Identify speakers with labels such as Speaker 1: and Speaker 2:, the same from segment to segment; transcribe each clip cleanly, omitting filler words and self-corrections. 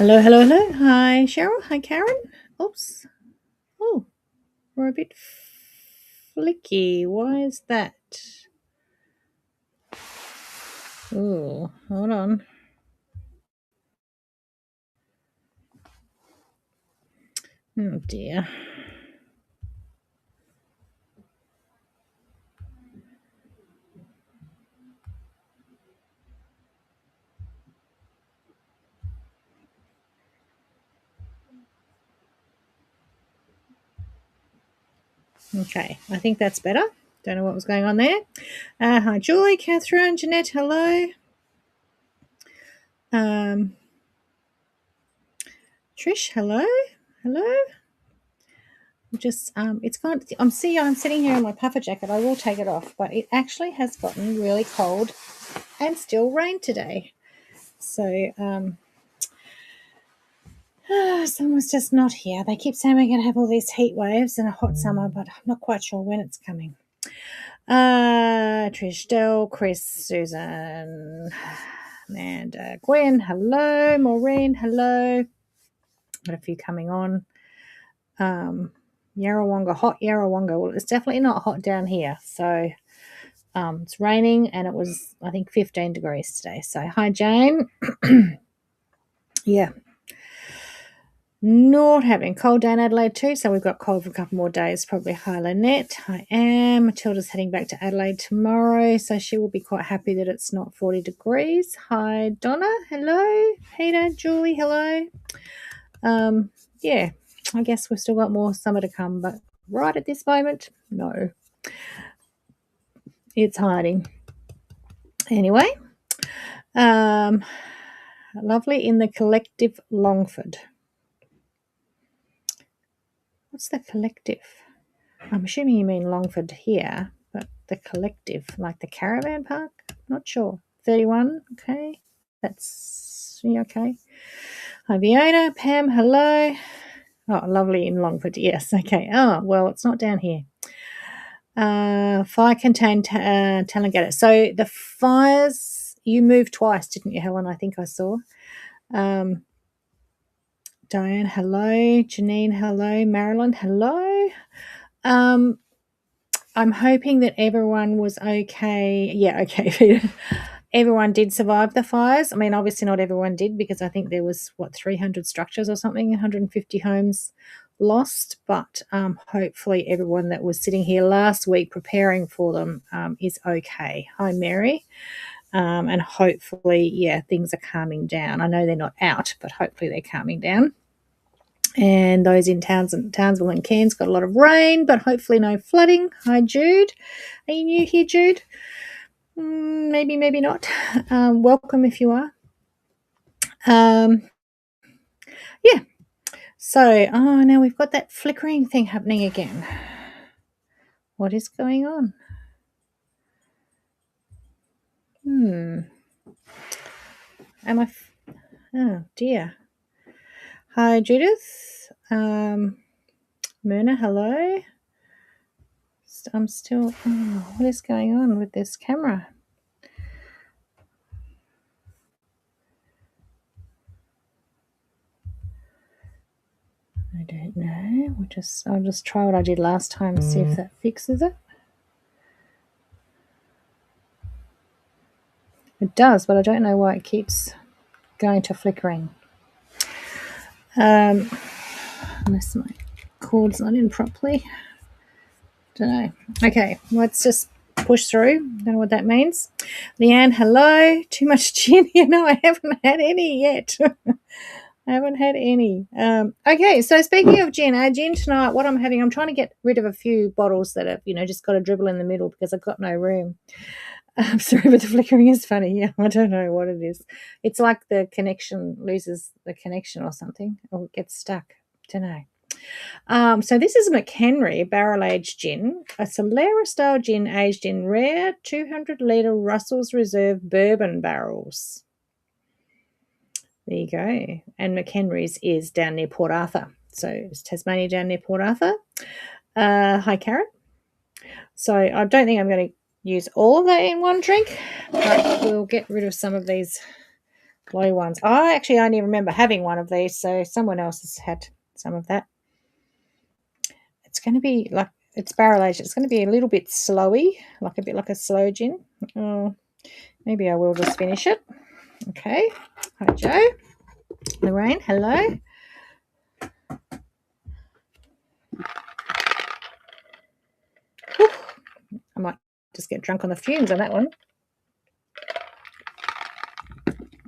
Speaker 1: Hello, hello, hello. Hi, Cheryl. Hi, Karen. Oops. Oh, we're a bit flicky. Why is that? Oh, hold on. Oh, dear. Okay, I think that's better. Don't know what was going on there. Hi, Julie, Catherine, Jeanette. Hello. Um, Trish. Hello. Hello. It's fine. I'm sitting here in my puffer jacket. I will take it off, but it actually has gotten really cold and still rain today. So, someone's just not here. They keep saying we're going to have all these heat waves and a hot summer, but I'm not quite sure when it's coming. Trish, Dell, Chris, Susan, and Gwen, hello. Maureen, hello. Got a few coming on. Yarrawonga, hot Yarrawonga. Well, it's definitely not hot down here. So it's raining and it was, I think, 15 degrees today. So hi, Jane. Yeah. Not having cold down Adelaide too, so we've got cold for a couple more days, probably. Hi, Lynette. I am. Matilda's heading back to Adelaide tomorrow, so she will be quite happy that it's not 40 degrees. Hi, Donna. Hello. Peter, Julie, hello. Yeah, I guess we've still got more summer to come, but right at this moment, no. It's hiding. Anyway, lovely in the collective Longford. What's the collective? I'm assuming you mean Longford here, but the collective, like the caravan park? Not sure. 31, okay. That's okay. Hi, Fiona. Pam, hello. Oh, lovely in Longford, yes, okay. Oh, well, it's not down here. Fire contained Tallangatta. So the fires, you moved twice, didn't you, Helen? I think I saw. Diane, hello. Janine, hello. Marilyn, hello. I'm hoping that everyone was okay. Yeah, okay. Everyone did survive the fires. I mean, obviously not everyone did because I think there was, 300 structures or something, 150 homes lost. But hopefully everyone that was sitting here last week preparing for them is okay. Hi, Mary. And hopefully, yeah, things are calming down. I know they're not out, but hopefully they're calming down. And those in Townsville and Cairns got a lot of rain, but hopefully no flooding. Hi, Jude. Are you new here, Jude? Maybe, maybe not. Welcome if you are. Yeah. So, now we've got that flickering thing happening again. What is going on? Am I? Oh dear. Hi, Judith. Myrna, hello. I'm still. What is going on with this camera? I don't know. I'll just try what I did last time and see if that fixes it. It does, but I don't know why it keeps going to flickering. Unless my cord's not in properly. Don't know. Okay, let's just push through. Don't know what that means. Leanne, hello. Too much gin? I haven't had any yet. I haven't had any. Okay, so speaking of gin, our gin tonight, what I'm having, I'm trying to get rid of a few bottles that have, just got a dribble in the middle because I've got no room. I'm sorry, but the flickering is funny. Yeah, I don't know what it is. It's like the connection loses the connection or something, or it gets stuck. Don't know. So this is McHenry barrel-aged gin, a Solera-style gin aged in rare 200-litre Russell's Reserve bourbon barrels. There you go. And McHenry's is down near Port Arthur. So it's Tasmania down near Port Arthur. Hi, Karen. So I don't think I'm going to use all of that in one drink, but we'll get rid of some of these Glow ones. I actually only remember having one of these, so someone else has had some of that. It's going to be like, it's barrel aged. It's going to be a little bit slowy, like a bit like a slow gin. Oh, maybe I will just finish it. Okay. Hi, Joe. Lorraine, hello. Whew. I might just get drunk on the fumes on that one.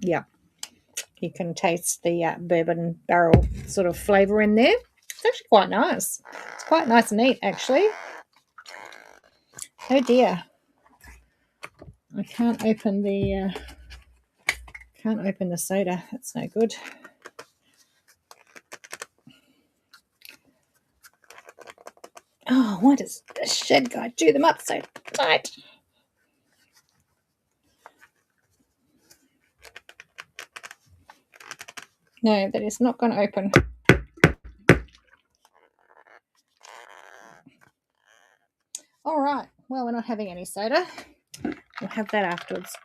Speaker 1: Yeah. You can taste the bourbon barrel sort of flavour in there. It's actually quite nice. It's quite nice and neat, actually. Oh dear. I can't open the soda. That's no good. Oh, why does the shed guy do them up so tight? No, that is not going to open. All right. Well, we're not having any soda. We'll have that afterwards.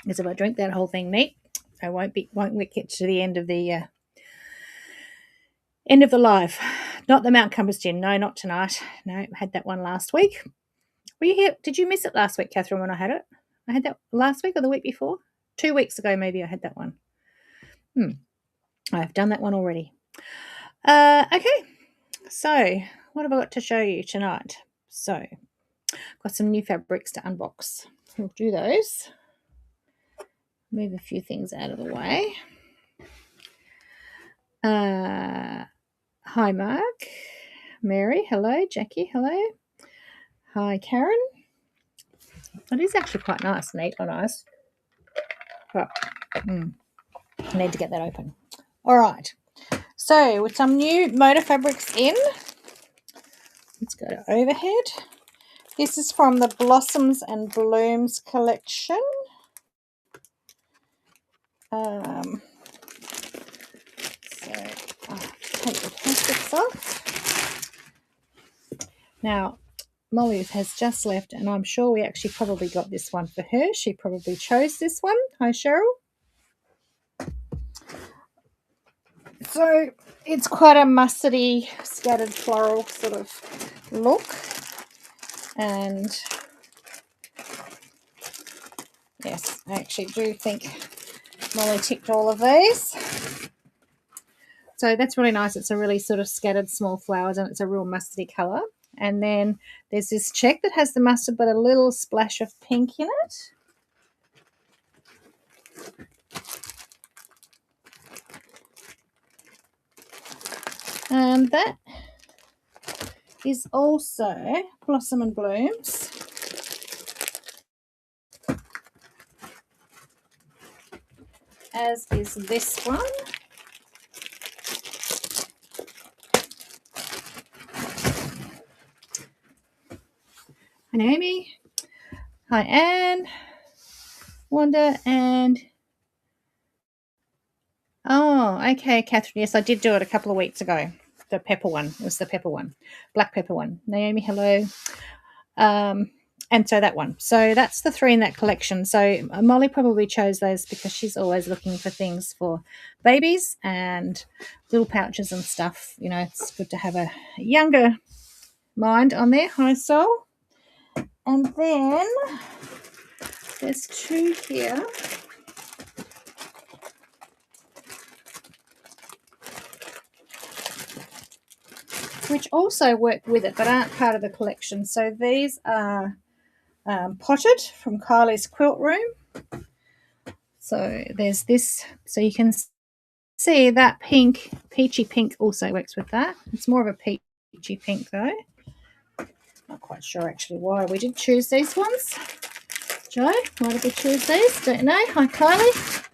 Speaker 1: Because if I drink that whole thing neat, I won't get to the end of the live. Not the Mount Compass gin. No, not tonight. No, I had that one last week. Were you here? Did you miss it last week, Catherine, when I had it? I had that last week or the week before? 2 weeks ago, maybe I had that one. I've done that one already. Okay. So, what have I got to show you tonight? So, I've got some new fabrics to unbox. We'll do those. Move a few things out of the way. Hi, Mark. Mary, hello. Jackie, hello. Hi, Karen. It is actually quite nice, neat on ice. But I need to get that open. All right. So, with some new motor fabrics in, let's go to overhead. This is from the Blossoms and Blooms collection. So, take the plastics off. Now, Molly has just left, and I'm sure we actually probably got this one for her. She probably chose this one. Hi, Cheryl. So, it's quite a mustardy, scattered floral sort of look. And yes, I actually do think Molly ticked all of these. So that's really nice. It's a really sort of scattered small flowers, and it's a real mustardy colour. And then there's this check that has the mustard but a little splash of pink in it. And that is also Blossom and Blooms. As is this one. Hi, Naomi. Hi, Anne. Wanda and... Oh, okay, Catherine. Yes, I did do it a couple of weeks ago. The pepper one. It was the pepper one. Black pepper one. Naomi, hello. And so that one. So that's the three in that collection. So Molly probably chose those because she's always looking for things for babies and little pouches and stuff. You know, it's good to have a younger mind on there. Hi, Sol. And then there's two here. Which also work with it but aren't part of the collection. So these are potted from Kylie's Quilt Room. So there's this. So you can see that pink, peachy pink also works with that. It's more of a peachy pink though. Not quite sure actually why we did choose these ones. Joe, why did we choose these? Don't know. Hi, Kylie.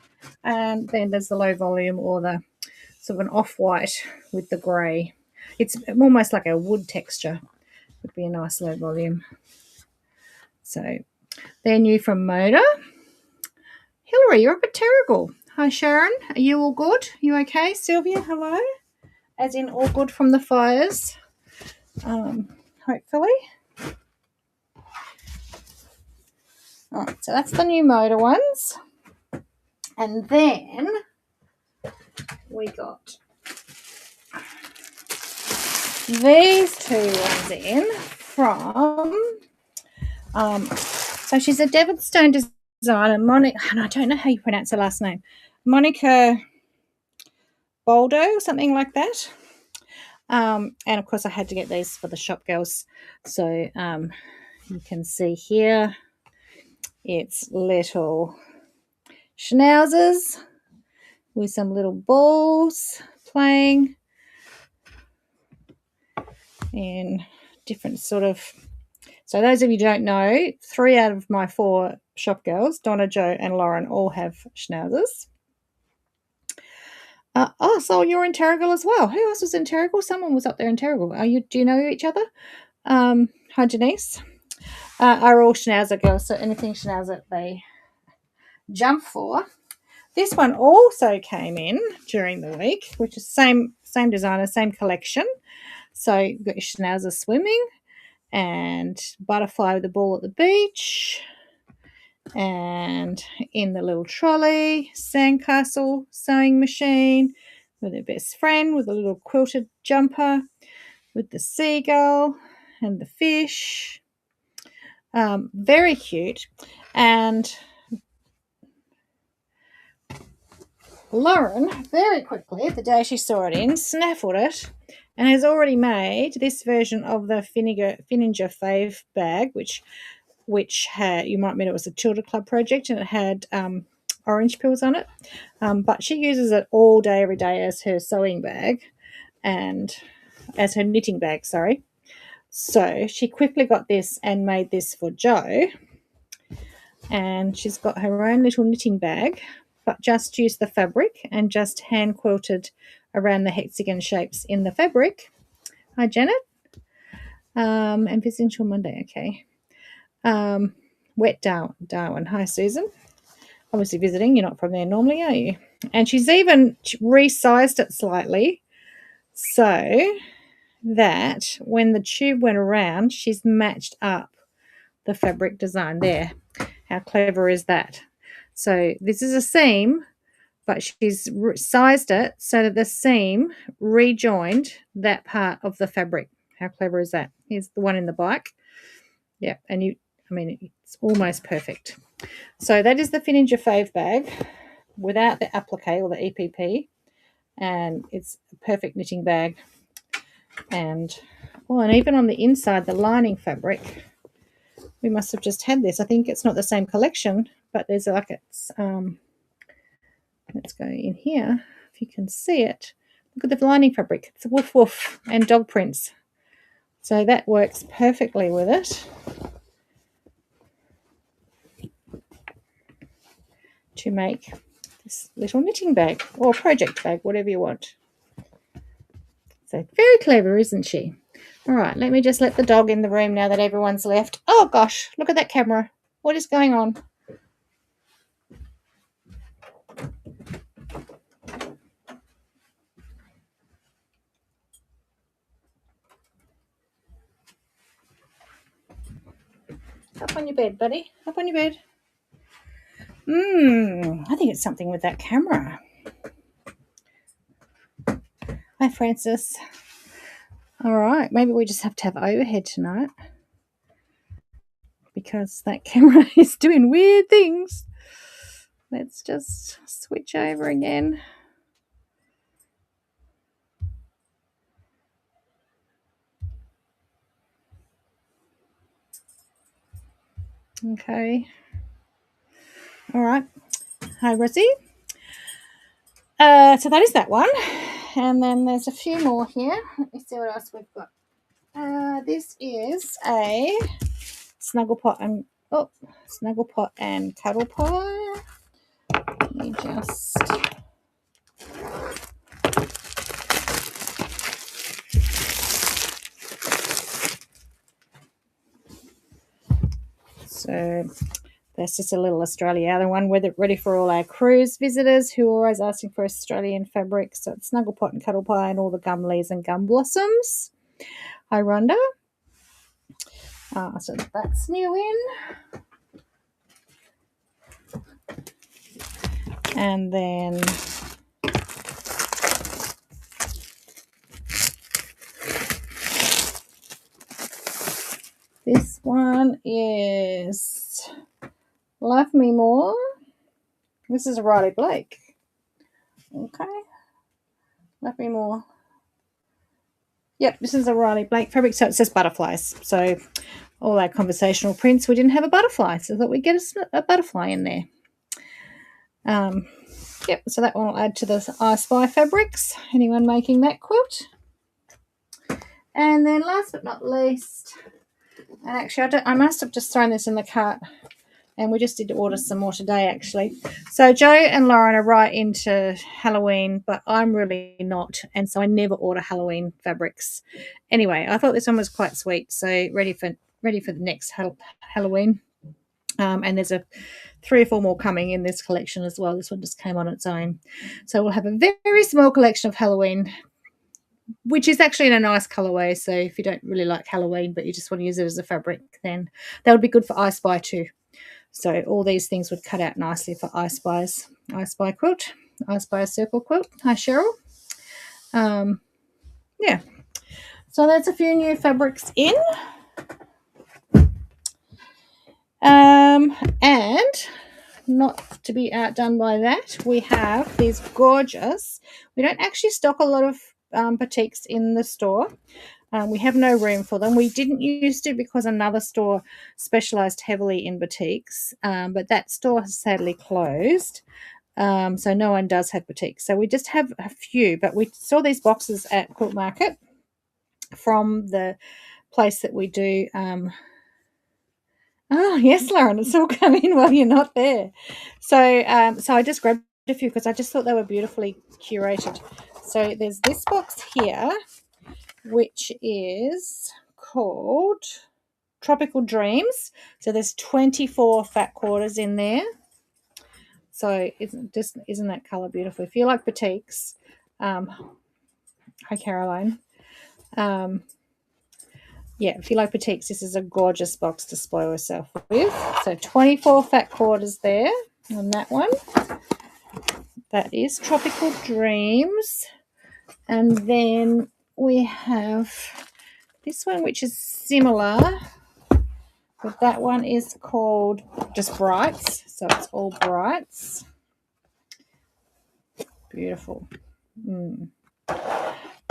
Speaker 1: And then there's the low volume or the sort of an off-white with the grey. It's almost like a wood texture. Would be a nice low volume. So they're new from Moda. Hillary, you're up at Terrigal. Hi, Sharon. Are you all good? You okay? Sylvia, hello. As in all good from the fires. Hopefully. All right, so that's the new motor ones. And then we got these two ones in from, so she's a Devilstone designer, Monica, and I don't know how you pronounce her last name, Monica Boldo or something like that. And of course I had to get these for the shop girls. So you can see here it's little schnauzers with some little balls playing in different sort of, so those of you who don't know, 3 out of my 4 shop girls, Donna, Jo and Lauren, all have schnauzers. So you're in Terrigal as well. Who else was in Terrigal? Someone was up there in Terrigal. Do you know each other? Hi, Denise. Are all schnauzer girls, so anything schnauzer they jump for. This one also came in during the week, which is same designer, same collection. So you've got your schnauzer swimming and butterfly with the ball at the beach, and in the little trolley, sandcastle sewing machine with her best friend with a little quilted jumper with the seagull and the fish. Very cute. And Lauren, very quickly, the day she saw it in, snaffled it and has already made this version of the Finninger Fave bag, which had, you might mean it was a Children Club project, and it had orange pills on it. But she uses it all day, every day as her sewing bag and as her knitting bag, sorry. So she quickly got this and made this for Jo. And she's got her own little knitting bag, but just used the fabric and just hand quilted around the hexagon shapes in the fabric. Hi, Janet. And visiting till Monday, okay. Wet Darwin. Hi, Susan. Obviously visiting. You're not from there normally, are you? And she's even resized it slightly so that when the tube went around, she's matched up the fabric design there. How clever is that? So this is a seam, but she's sized it so that the seam rejoined that part of the fabric. How clever is that? Here's the one in the bike. Yeah, and it's almost perfect. So that is the Finninger Fave bag without the applique or the EPP, and it's a perfect knitting bag. And even on the inside, the lining fabric, we must have just had this. I think it's not the same collection, but there's like it's let's go in here if you can see it. Look at the lining fabric. It's a woof woof and dog prints. So that works perfectly with it. To make this little knitting bag or project bag, whatever you want. So very clever, isn't she? All right, let me just let the dog in the room now that everyone's left. Oh gosh, look at that camera. What is going on? Up on your bed, buddy. Up on your bed. I think it's something with that camera. Hi, Francis. All right, maybe we just have to have overhead tonight because that camera is doing weird things. Let's just switch over again. Okay. All right. Hi, Rosie. So that is that one. And then there's a few more here. Let me see what else we've got. This is a snuggle pot and cuddle pie. Let me just so that's just a little Australia one. We're ready for all our cruise visitors who are always asking for Australian fabric. So it's snuggle pot and cuddle pie and all the gum leaves and gum blossoms. Hi, Rhonda. So that's new in. And then this one is Love Me More. This is a Riley Blake. Okay. Love Me More. Yep, this is a Riley Blake fabric, so it says butterflies. So all our conversational prints, we didn't have a butterfly, so I thought we'd get a butterfly in there. Yep, so that one will add to the I Spy fabrics. Anyone making that quilt? And then last but not least, and actually I must have just thrown this in the cart, and we just did order some more today actually. So Joe and Lauren are right into Halloween, but I'm really not, and so I never order Halloween fabrics. Anyway, I thought this one was quite sweet, so ready for the next Halloween. And there's 3 or 4 more coming in this collection as well. This one just came on its own. So we'll have a very small collection of Halloween, which is actually in a nice colorway. So if you don't really like Halloween, but you just want to use it as a fabric, then that would be good for I Spy too. So all these things would cut out nicely for I Spy quilt, I Spy circle quilt. Hi, Cheryl. Yeah. So that's a few new fabrics in. And not to be outdone by that, we have these gorgeous, we don't actually stock a lot of batiks in the store. We have no room for them. We didn't used to because another store specialized heavily in batiks, but that store has sadly closed. So no one does have batiks. So we just have a few, but we saw these boxes at Quilt Market from the place that we do. Oh, yes, Lauren, it's all come in while you're not there. So so I just grabbed a few because I just thought they were beautifully curated. So there's this box here, which is called Tropical Dreams. So there's 24 fat quarters in there. So isn't that colour beautiful? If you like batiks, hi Caroline. Yeah, if you like batiks, this is a gorgeous box to spoil yourself with. So 24 fat quarters there on that one. That is Tropical Dreams. And then we have this one, which is similar, but that one is called just Brights. So it's all Brights. Beautiful.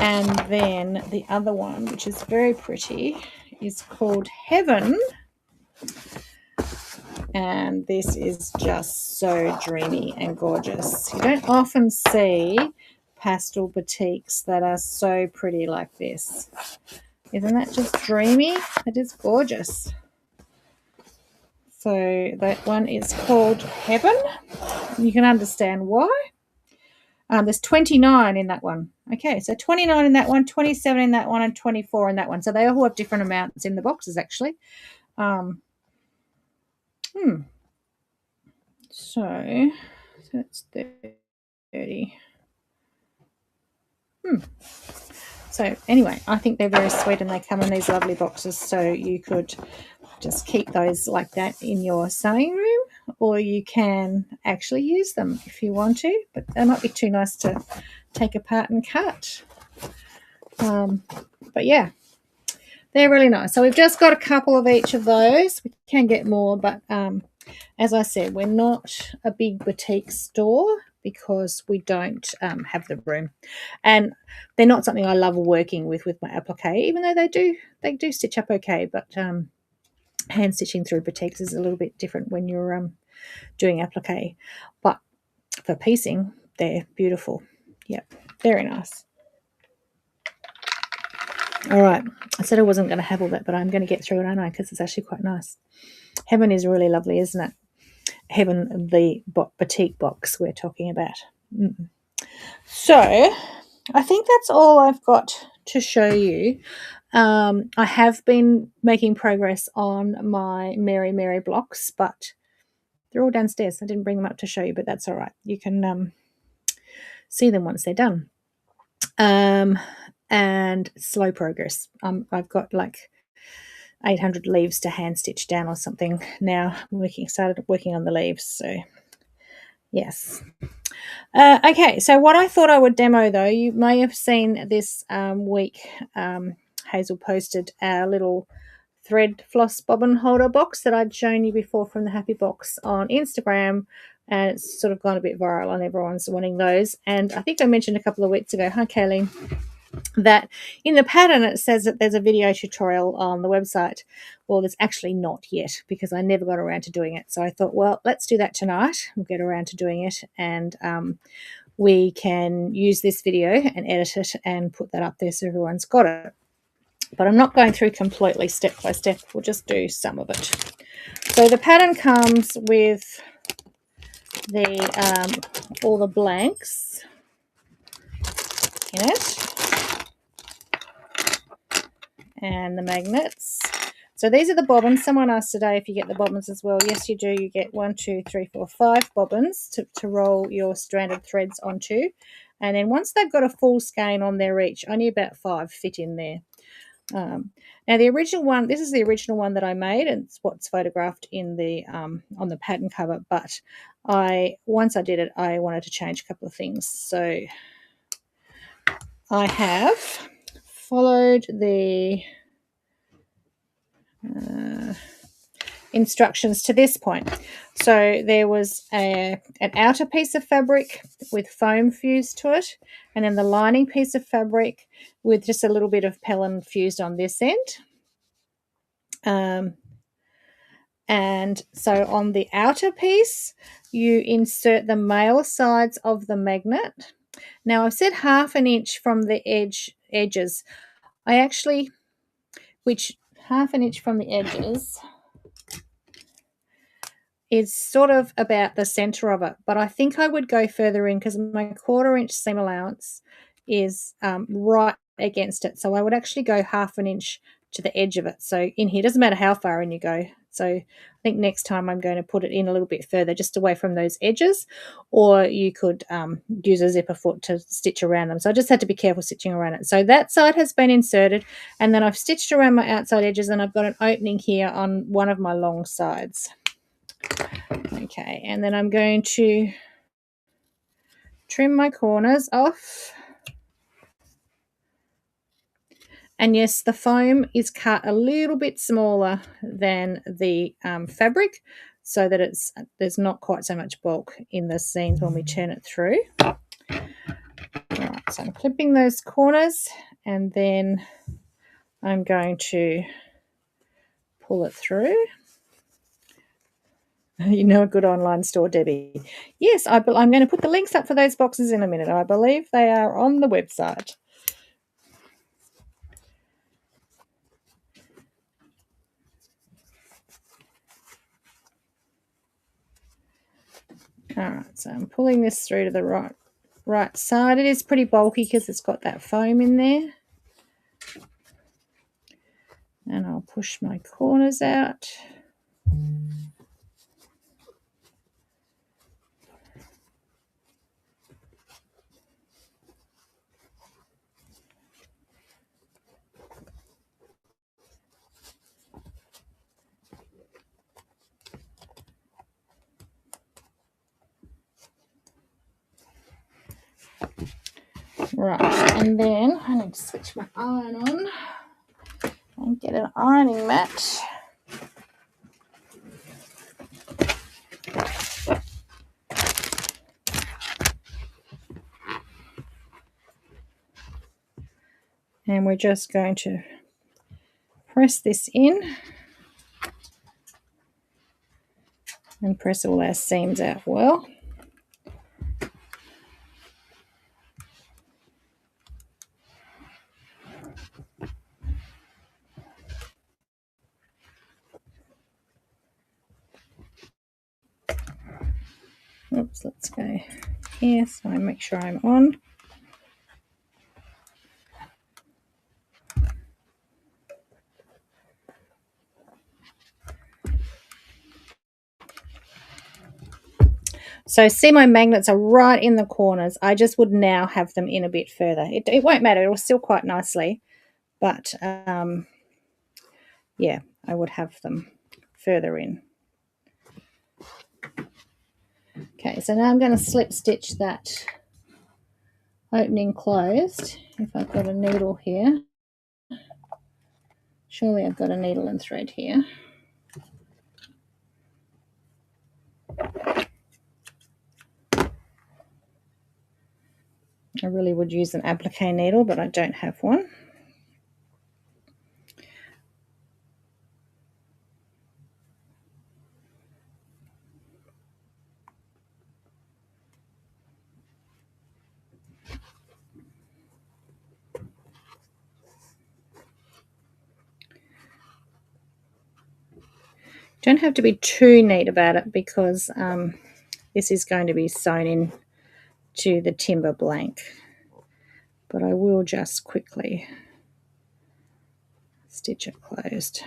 Speaker 1: And then the other one, which is very pretty, is called Heaven. And this is just so dreamy and gorgeous. You don't often see pastel batiks that are so pretty like this. Isn't that just dreamy? It is gorgeous. So that one is called Heaven. You can understand why. There's 29 in that one. Okay, so 29 in that one, 27 in that one, and 24 in that one. So they all have different amounts in the boxes, actually. So that's 30. So anyway, I think they're very sweet and they come in these lovely boxes. So you could just keep those like that in your sewing room, or you can actually use them if you want to, but they might be too nice to take apart and cut. But yeah, they're really nice. So we've just got a couple of each of those. We can get more, but as I said, we're not a big boutique store because we don't have the room, and they're not something I love working with my applique, even though they do stitch up okay. But hand stitching through batiks is a little bit different when you're doing applique. But for piecing, they're beautiful. Yep, very nice. All right, I said I wasn't going to have all that, but I'm going to get through it, aren't I? Because it's actually quite nice. Heaven is really lovely, isn't it? Heaven, the batik box we're talking about. So I think that's all I've got to show you. I have been making progress on my Mary Mary blocks, but they're all downstairs. I didn't bring them up to show you, but that's all right. You can see them once they're done. And slow progress. I've got like 800 leaves to hand stitch down or something now. Started working on the leaves. So Yes. Okay, so what I thought I would demo, though, you may have seen this week, Hazel posted our little thread floss bobbin holder box that I'd shown you before from the Happy Box on Instagram, and it's sort of gone a bit viral and everyone's wanting those. And I think I mentioned a couple of weeks ago, hi Kayleen, that in the pattern it says that there's a video tutorial on the website. Well, there's actually not yet because I never got around to doing it. So I thought, well, let's do that tonight. We'll get around to doing it, and we can use this video and edit it and put that up there so everyone's got it. But I'm not going through completely step by step. We'll just do some of it. So the pattern comes with the all the blanks in it and the magnets. So these are the bobbins. Someone asked today if you get the bobbins as well. Yes, you do. You get 1, 2, 3, 4, 5 bobbins to roll your stranded threads onto. And then once they've got a full skein on there each, only about 5 fit in there. Now the original one, this is the original one that I made, and it's what's photographed in the on the pattern cover. But once I did it, I wanted to change a couple of things. So I have followed the instructions to this point. So there was an outer piece of fabric with foam fused to it, and then the lining piece of fabric with just a little bit of Pellin fused on this end. And so on the outer piece, you insert the male sides of the magnet. Now I've said 1/2 inch from the edges. Which 1/2 inch from the edges is sort of about the center of it, but I think I would go further in because my 1/4 inch seam allowance is right against it. So I would actually go 1/2 inch to the edge of it. So in here, doesn't matter how far in you go. So I think next time I'm going to put it in a little bit further, just away from those edges, or you could use a zipper foot to stitch around them. So I just had to be careful stitching around it. So that side has been inserted, and then I've stitched around my outside edges, and I've got an opening here on one of my long sides. Okay, and then I'm going to trim my corners off. And yes, the foam is cut a little bit smaller than the fabric so that there's not quite so much bulk in the seams when we turn it through. Right, so I'm clipping those corners, and then I'm going to pull it through. You know a good online store, Debbie. Yes, I'm going to put the links up for those boxes in a minute. I believe they are on the website. All right, so I'm pulling this through to the right side. It is pretty bulky because it's got that foam in there. And I'll push my corners out. Right, and then I need to switch my iron on and get an ironing mat. And we're just going to press this in and press all our seams out well. Oops, let's go here so I make sure I'm on. So see, my magnets are right in the corners. I just would now have them in a bit further. It won't matter. It will still quite nicely. But, yeah, I would have them further in. Okay, so now I'm going to slip stitch that opening closed. If I've got a needle here, surely I've got a needle and thread here. I really would use an applique needle, but I don't have one. Don't have to be too neat about it because this is going to be sewn in to the timber blank. But I will just quickly stitch it closed.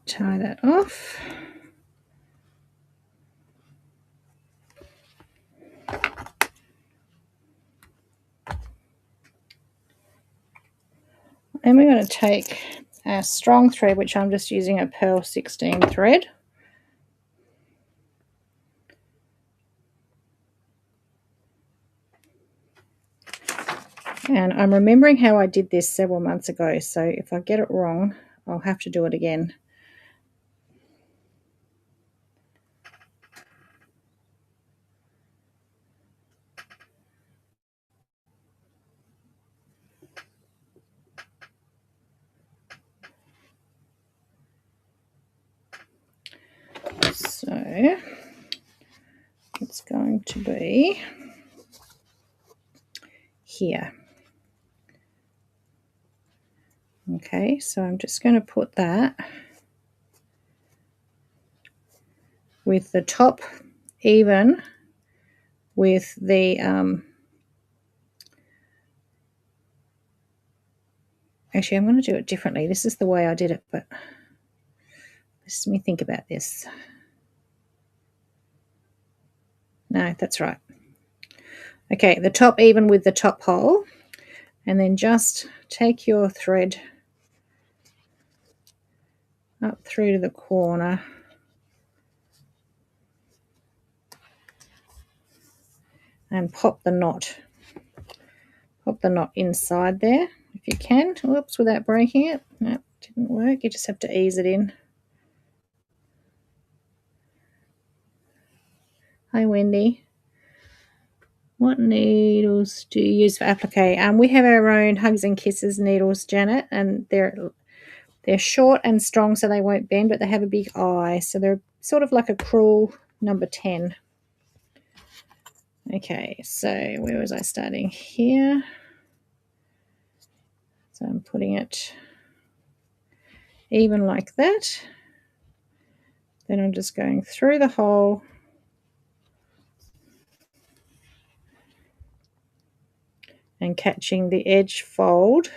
Speaker 1: Tie that off. And we're going to take a strong thread, which I'm just using a pearl 16 thread. And I'm remembering how I did this several months ago, so if I get it wrong, I'll have to do it again. So it's going to be here. Okay, so I'm just going to put that with the top even with the actually I'm going to do it differently. This is the way I did it, but let me think about this. No, that's right. Okay, the top even with the top hole, and then just take your thread up through to the corner and pop the knot. Pop the knot inside there if you can. Whoops, without breaking it. No, didn't work. You just have to ease it in. Hi, Wendy. What needles do you use for applique? We have our own Hugs and Kisses needles, Janet, and they're short and strong so they won't bend, but they have a big eye. So they're sort of like a crewel number 10. Okay, so where was I starting? Here. So I'm putting it even like that. Then I'm just going through the hole and catching the edge fold.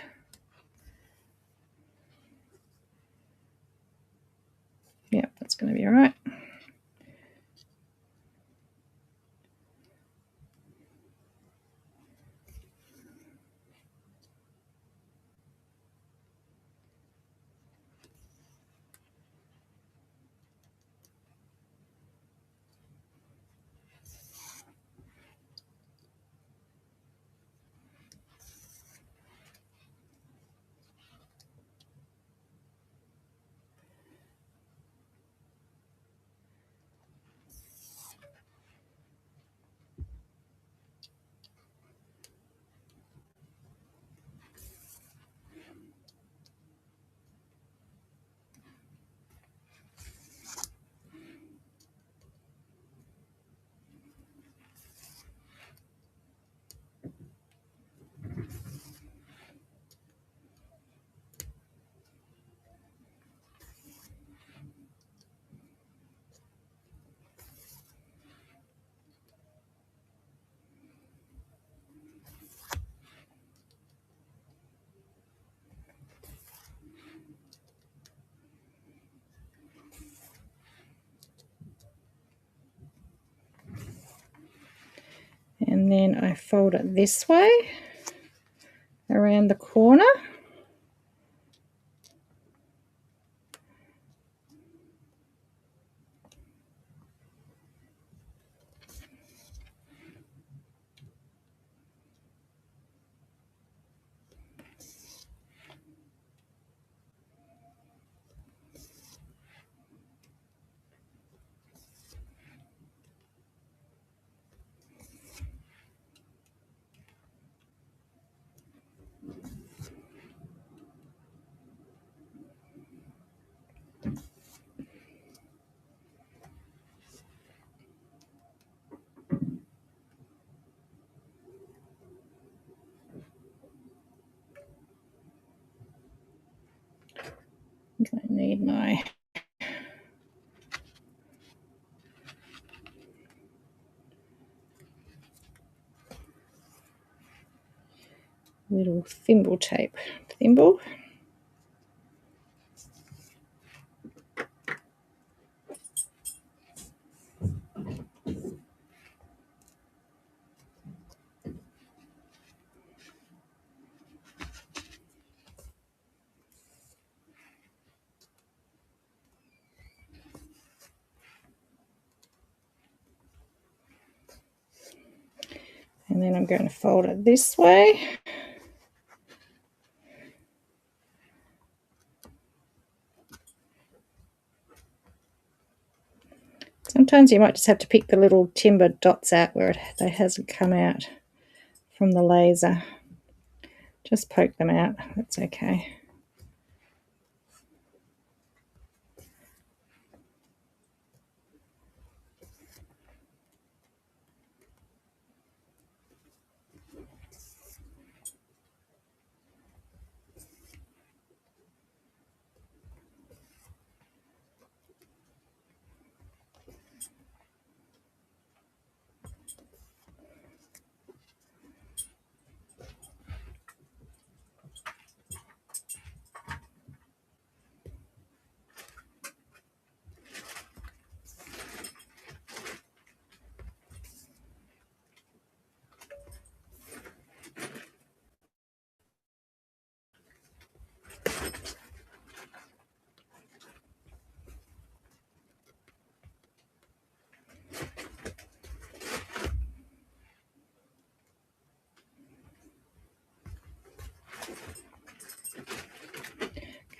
Speaker 1: Yep, that's going to be all right. And then I fold it this way around the corner. I need my little thimble tape thimble. And then I'm going to fold it this way. Sometimes you might just have to pick the little timber dots out where they hasn't come out from the laser. Just poke them out, that's okay.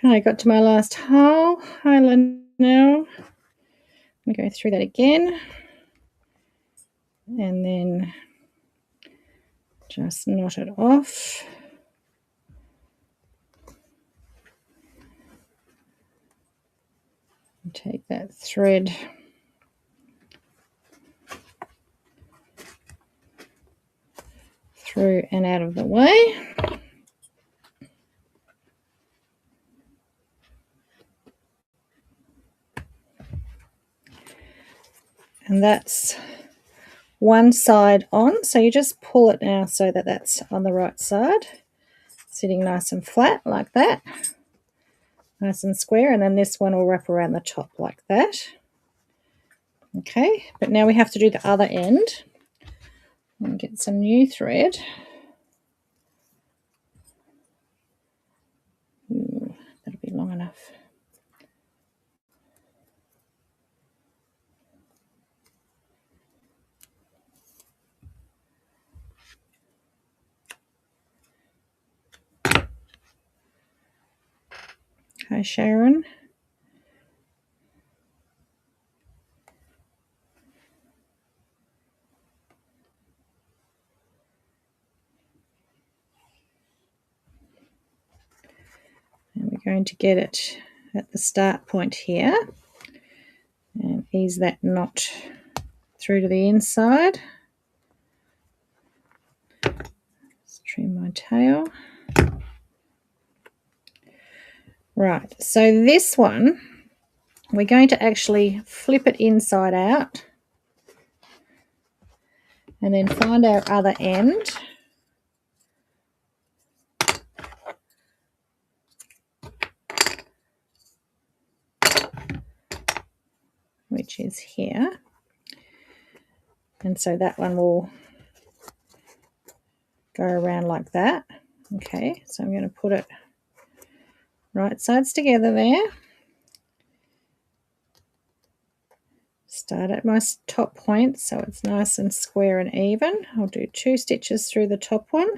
Speaker 1: I got to my last hole. Hi, Lynell. I'm going to go through that again. And then just knot it off. And take that thread through and out of the way. And that's one side on, so you just pull it now so that that's on the right side, sitting nice and flat like that, nice and square, and then this one will wrap around the top like that. Okay, but now we have to do the other end and get some new thread. That'll be long enough. Hi, Sharon. And we're going to get it at the start point here and ease that knot through to the inside. Let's trim my tail. Right, so this one, we're going to actually flip it inside out and then find our other end. Which is here. And so that one will go around like that. Okay, so I'm going to put it right sides together there. Start at my top point so it's nice and square and even. I'll do 2 stitches through the top one.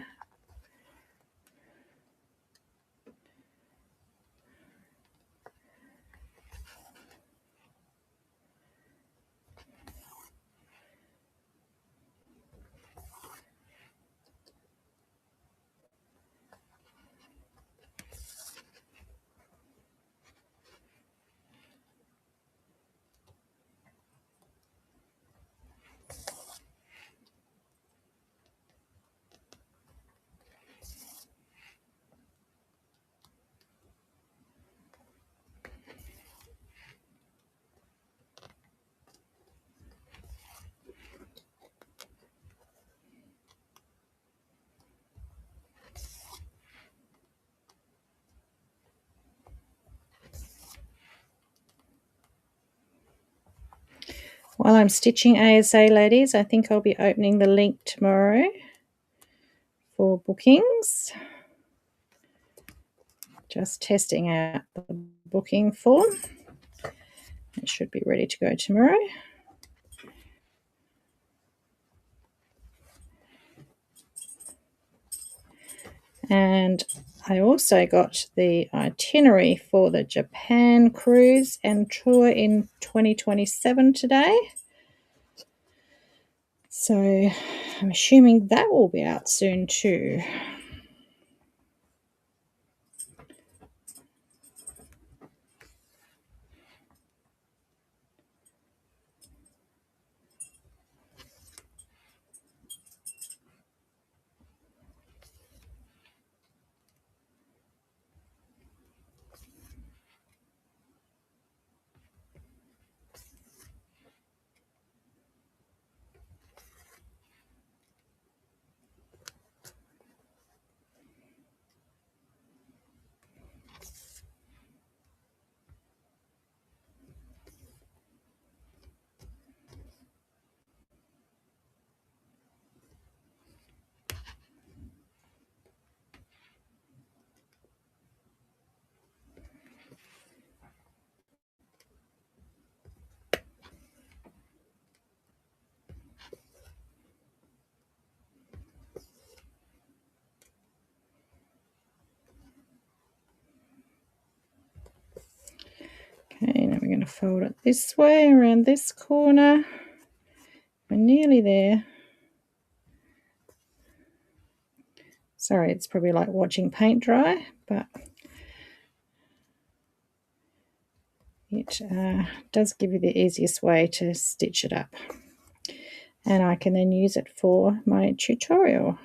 Speaker 1: While I'm stitching ASA, ladies, I think I'll be opening the link tomorrow for bookings. Just testing out the booking form. It should be ready to go tomorrow. And I also got the itinerary for the Japan cruise and tour in 2027 today. So I'm assuming that will be out soon too. Okay, now we're going to fold it this way around this corner. We're nearly there. Sorry, it's probably like watching paint dry, but it does give you the easiest way to stitch it up. And I can then use it for my tutorial.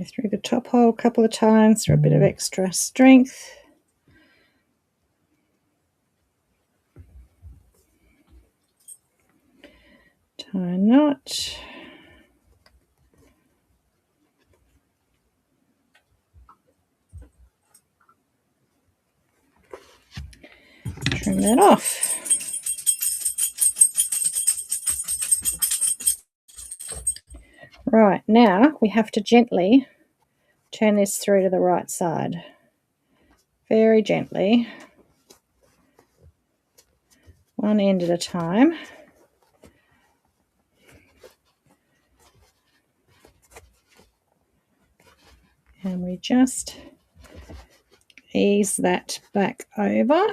Speaker 1: Through the top hole a couple of times for a bit of extra strength. Tie a knot. Trim that off. Right, now we have to gently turn this through to the right side. Very gently. One end at a time. And we just ease that back over.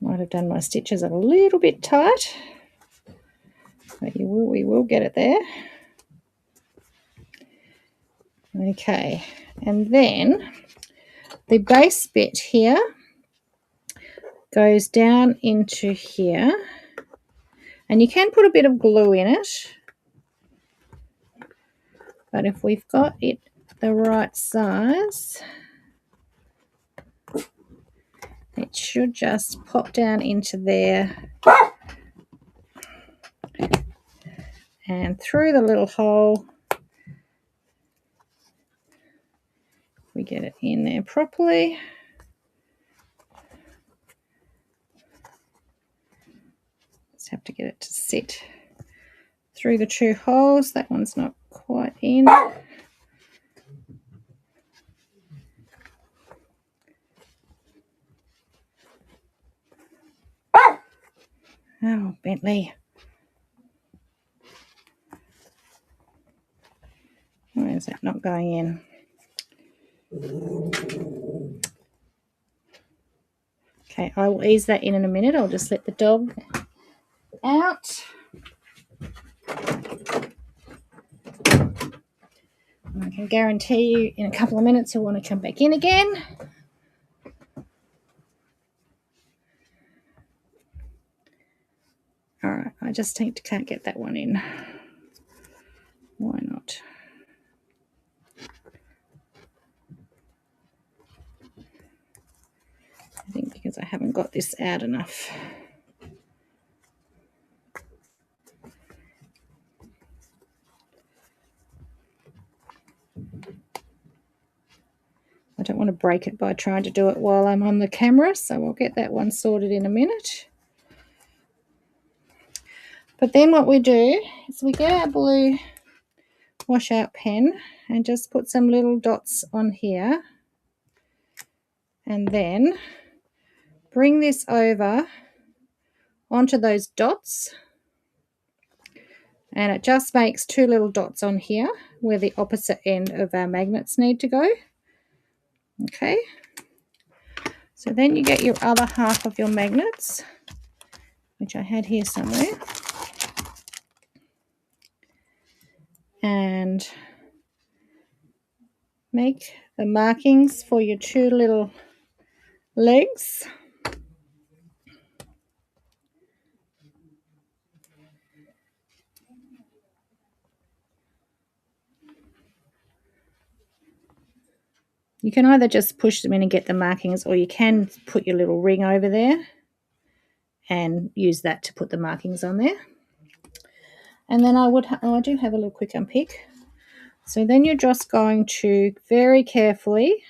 Speaker 1: Might have done my stitches a little bit tight, but we will get it there. Okay, and then the base bit here goes down into here, and you can put a bit of glue in it, but if we've got it the right size, it should just pop down into there and through the little hole. We get it in there properly. Just have to get it to sit through the two holes. That one's not quite in. Oh, Bentley. Why is that not going in? Okay, I will ease that in a minute. I'll just let the dog out. And I can guarantee you in a couple of minutes he'll want to come back in again. All right, I just can't get that one in. Why not? I think because I haven't got this out enough. I don't want to break it by trying to do it while I'm on the camera, so we'll get that one sorted in a minute. But then what we do is we get our blue washout pen and just put some little dots on here, and then bring this over onto those dots, and it just makes two little dots on here where the opposite end of our magnets need to go. Okay, so then you get your other half of your magnets, which I had here somewhere, and make the markings for your two little legs. You can either just push them in and get the markings, or you can put your little ring over there and use that to put the markings on there. And then I do have a little quick unpick. So then you're just going to very carefully,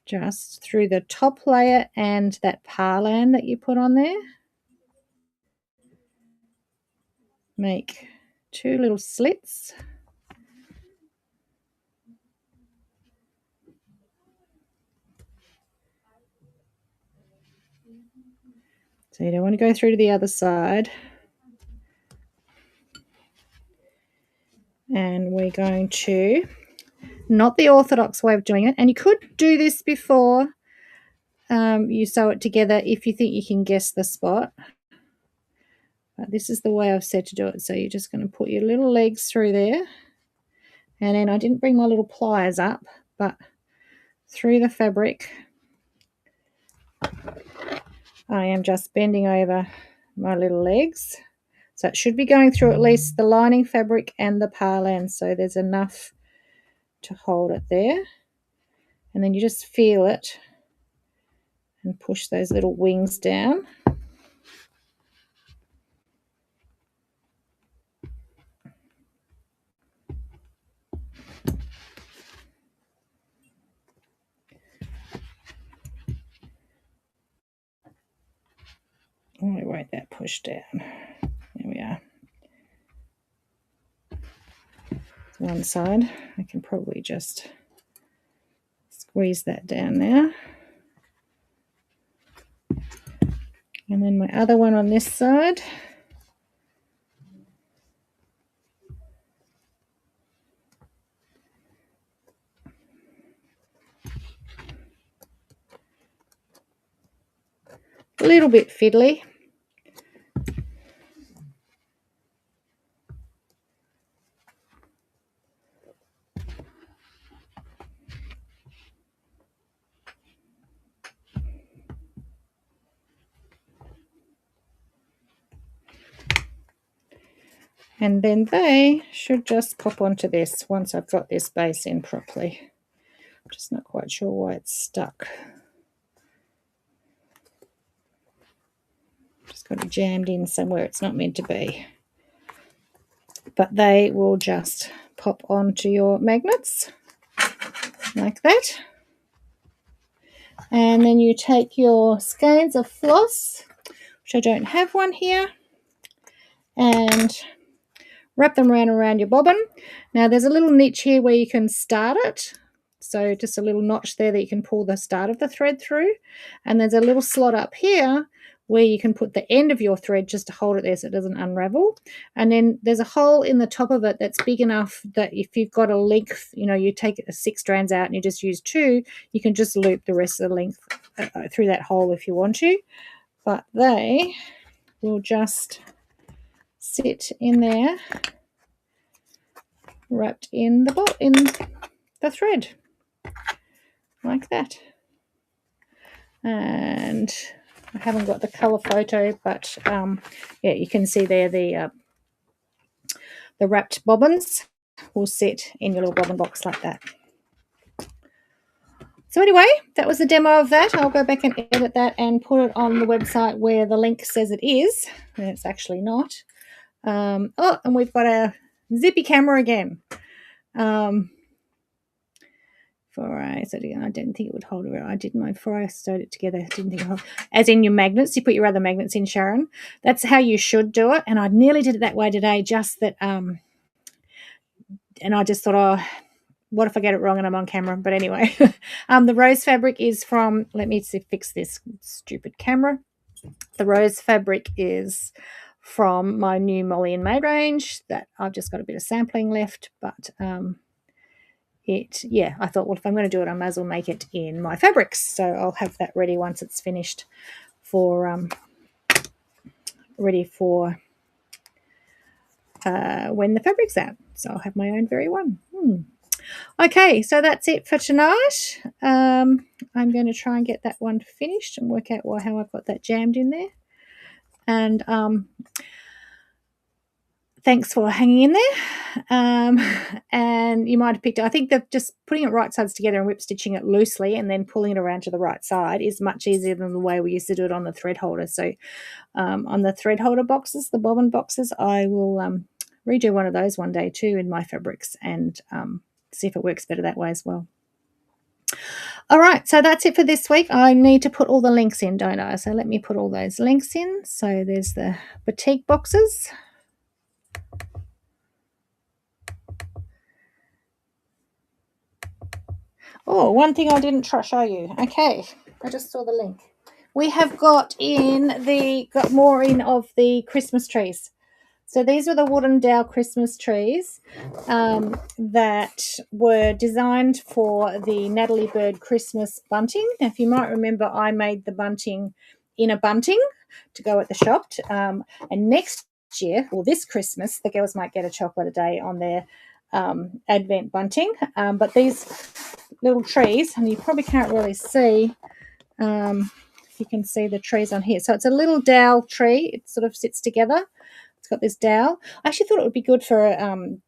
Speaker 1: just through the top layer and that parlan that you put on there, make two little slits. So you don't want to go through to the other side. And we're going to, not the orthodox way of doing it, and you could do this before you sew it together if you think you can guess the spot. But this is the way I've said to do it. So you're just going to put your little legs through there. And then I didn't bring my little pliers up, but through the fabric, I am just bending over my little legs. So it should be going through at least the lining fabric and the parlan, so there's enough to hold it there. And then you just feel it and push those little wings down. Why won't that push down? There we are. To one side, I can probably just squeeze that down now. And then my other one on this side. a little bit fiddly. And then they should just pop onto this once I've got this base in properly. I'm just not quite sure why it's stuck. Just got it jammed in somewhere it's not meant to be. But they will just pop onto your magnets like that. And then you take your skeins of floss, which I don't have one here, and wrap them around your bobbin. Now there's a little niche here where you can start it. So just a little notch there that you can pull the start of the thread through. And there's a little slot up here where you can put the end of your thread just to hold it there so it doesn't unravel. And then there's a hole in the top of it that's big enough that if you've got a length, you know, you take 6 strands out and you just use 2, you can just loop the rest of the length through that hole if you want to. But they will just sit in there wrapped in the thread like that. And I haven't got the color photo, but yeah, you can see there the wrapped bobbins will sit in your little bobbin box like that. So anyway, that was the demo of that. I'll go back and edit that and put it on the website where the link says it is, and it's actually not. Oh, and we've got a zippy camera again. So I didn't think it would hold it. I did mine before I sewed it together. I didn't think it would hold. As in your magnets, you put your other magnets in, Sharon. That's how you should do it. And I nearly did it that way today, just that. And I just thought, oh, what if I get it wrong and I'm on camera? But anyway, the rose fabric is from. Let me fix this stupid camera. The rose fabric is from my new Molly and Maid range that I've just got a bit of sampling left, but I thought, well, if I'm going to do it, I may as well make it in my fabrics. So I'll have that ready once it's finished for when the fabric's out. So I'll have my own very one. Okay, so that's it for tonight. I'm going to try and get that one finished and work out how I've got that jammed in there. And thanks for hanging in there. And you might have picked it. I think that just putting it right sides together and whip stitching it loosely and then pulling it around to the right side is much easier than the way we used to do it on the thread holder. So on the thread holder boxes, the bobbin boxes, I will redo one of those one day too in my fabrics and see if it works better that way as well. All right, so that's it for this week. I need to put all the links in, don't I? So let me put all those links in. So there's the batik boxes. Oh, one thing I didn't show you. Okay, I just saw the link. We have got more in of the Christmas trees. So these are the wooden dowel Christmas trees that were designed for the Natalie Bird Christmas bunting. Now, if you might remember, I made the bunting in a bunting to go at the shop. And next year, or this Christmas, the girls might get a chocolate a day on their Advent bunting. But these little trees, and you probably can't really see if you can see the trees on here. So it's a little dowel tree. It sort of sits together. It's got this dowel. I actually thought it would be good for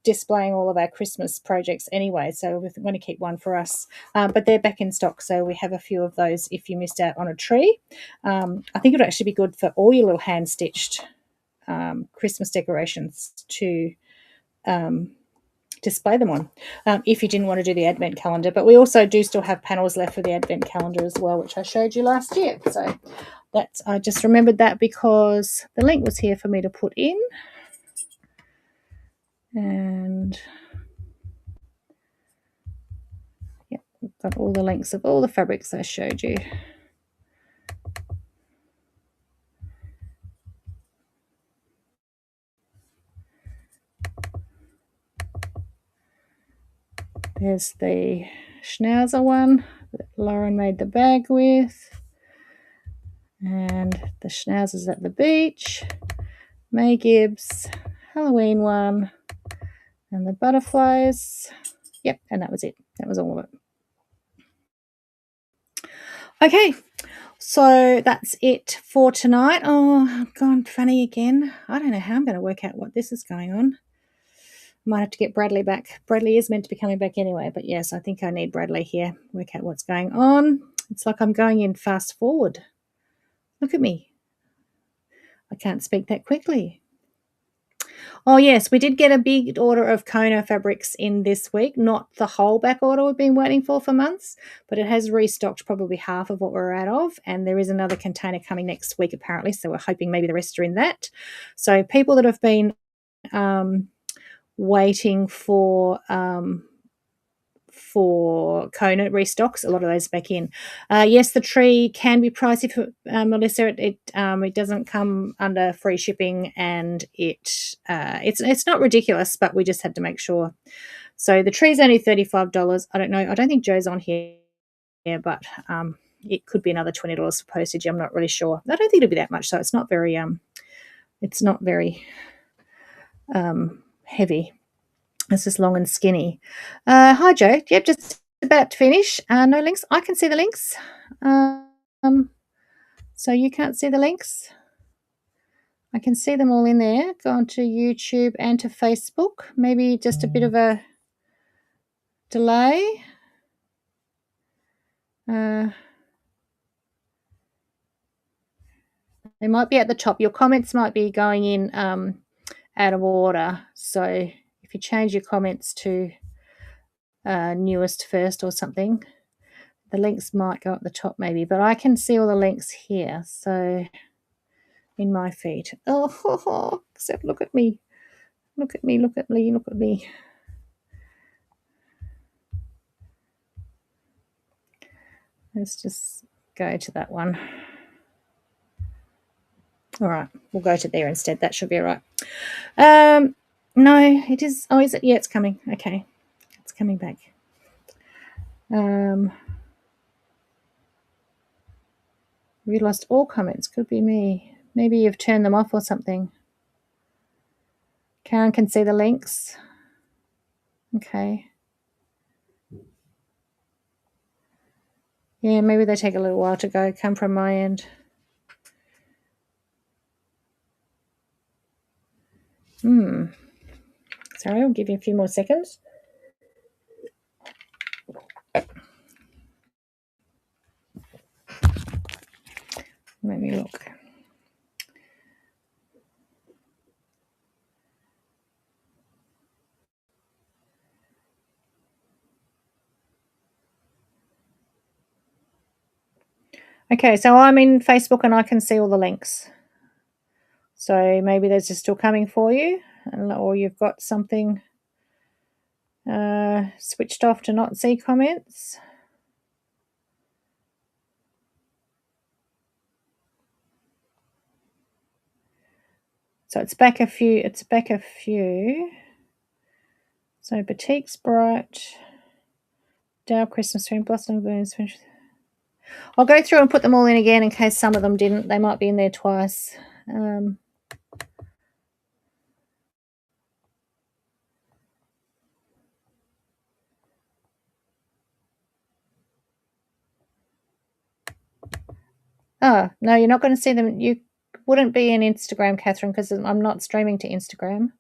Speaker 1: displaying all of our Christmas projects anyway, so we're going to keep one for us. But they're back in stock, so we have a few of those if you missed out on a tree. I think it would actually be good for all your little hand-stitched Christmas decorations to display them on if you didn't want to do the Advent calendar. But we also do still have panels left for the Advent calendar as well, which I showed you last year. So I just remembered that because the link was here for me to put in. And yeah, we've got all the links of all the fabrics I showed you. There's the Schnauzer one that Lauren made the bag with. And the schnauzers at the beach, May Gibbs, Halloween one, and the butterflies. Yep, and that was it. That was all of it. Okay, so that's it for tonight. Oh, I've gone funny again. I don't know how I'm going to work out what this is going on. Might have to get Bradley back. Bradley is meant to be coming back anyway, but yes, I think I need Bradley here. Work out what's going on. It's like I'm going in fast forward. Look at me. I can't speak that quickly. Oh, yes, we did get a big order of Kona fabrics in this week. Not the whole back order we've been waiting for months, but it has restocked probably half of what we're out of. And there is another container coming next week, apparently. So we're hoping maybe the rest are in that. So people that have been waiting for Kona restocks, a lot of those back in. Yes, the tree can be pricey for Melissa. It doesn't come under free shipping, and it's not ridiculous, but we just had to make sure. So the tree's only $35. I don't know. I don't think Joe's on here, but it could be another $20 for postage. I'm not really sure. I don't think it'll be that much. So it's not very heavy. It's just long and skinny. Hi, Joe. Yep, just about to finish. No links. I can see the links. So you can't see the links? I can see them all in there. Go on to YouTube and to Facebook. Maybe just a bit of a delay. They might be at the top. Your comments might be going in out of order. So if you change your comments to newest first or something, the links might go at the top maybe, but I can see all the links here. So in my feed. Oh, except look at me. Look at me, look at me, look at me. Let's just go to that one. All right, we'll go to there instead. That should be all right. No, it is. Oh, is it? Yeah, it's coming. Okay, it's coming back. We lost all comments. Could be me. Maybe you've turned them off or something. Karen can see the links. Okay. Yeah, maybe they take a little while to go. Come from my end. Sorry, I'll give you a few more seconds. Let me look. Okay, so I'm in Facebook and I can see all the links. So maybe those are still coming for you, or you've got something switched off to not see comments. So it's back a few. So Batiks Bright, Dow Christmas Tree, Blossom Blooms. I'll go through and put them all in again in case some of them didn't. They might be in there twice. Oh, no, you're not going to see them. You wouldn't be in Instagram, Catherine, because I'm not streaming to Instagram.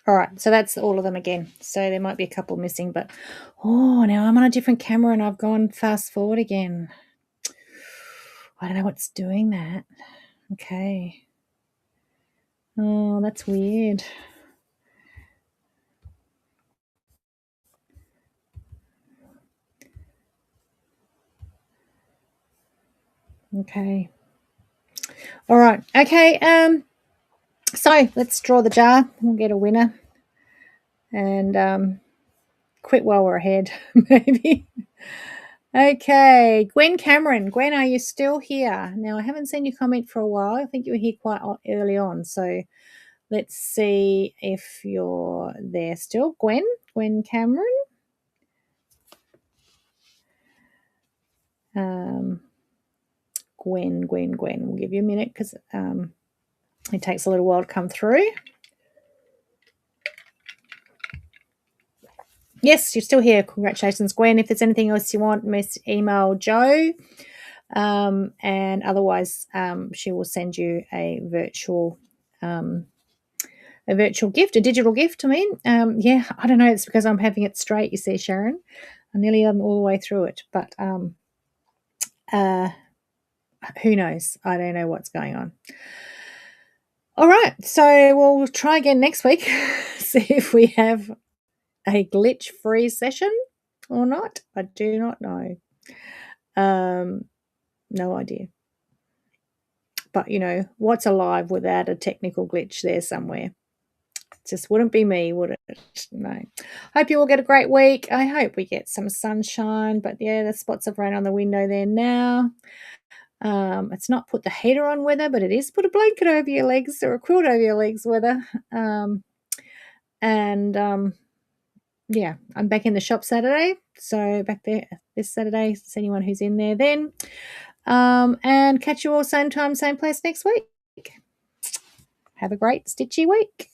Speaker 1: All right, so that's all of them again. So there might be a couple missing, but oh, now I'm on a different camera and I've gone fast forward again. I don't know what's doing that. Okay. Oh, that's weird. Okay. All right. Okay. So let's draw the jar. We'll get a winner. And quit while we're ahead, maybe. Okay, Gwen Cameron. Gwen, are you still here? Now, I haven't seen you comment for a while. I think you were here quite early on. So let's see if you're there still. Gwen Cameron. Gwen. We'll give you a minute because it takes a little while to come through. Yes, you're still here. Congratulations, Gwen. If there's anything else you want, email Jo. And otherwise, she will send you a virtual gift, a digital gift. I mean, yeah, I don't know. It's because I'm having it straight. You see, Sharon, I nearly am all the way through it, but who knows? I don't know what's going on. All right, so we'll try again next week. See if we have a glitch-free session or not. I do not know. No idea. But, you know, what's alive without a technical glitch there somewhere? Just wouldn't be me, would it? No. Hope you all get a great week. I hope we get some sunshine. But, yeah, the spots of rain on the window there now. It's not put the heater on weather, but it is put a blanket over your legs or a quilt over your legs weather. Yeah, I'm back in the shop Saturday. So back there this Saturday. Is anyone who's in there then? And catch you all same time, same place next week. Have a great stitchy week.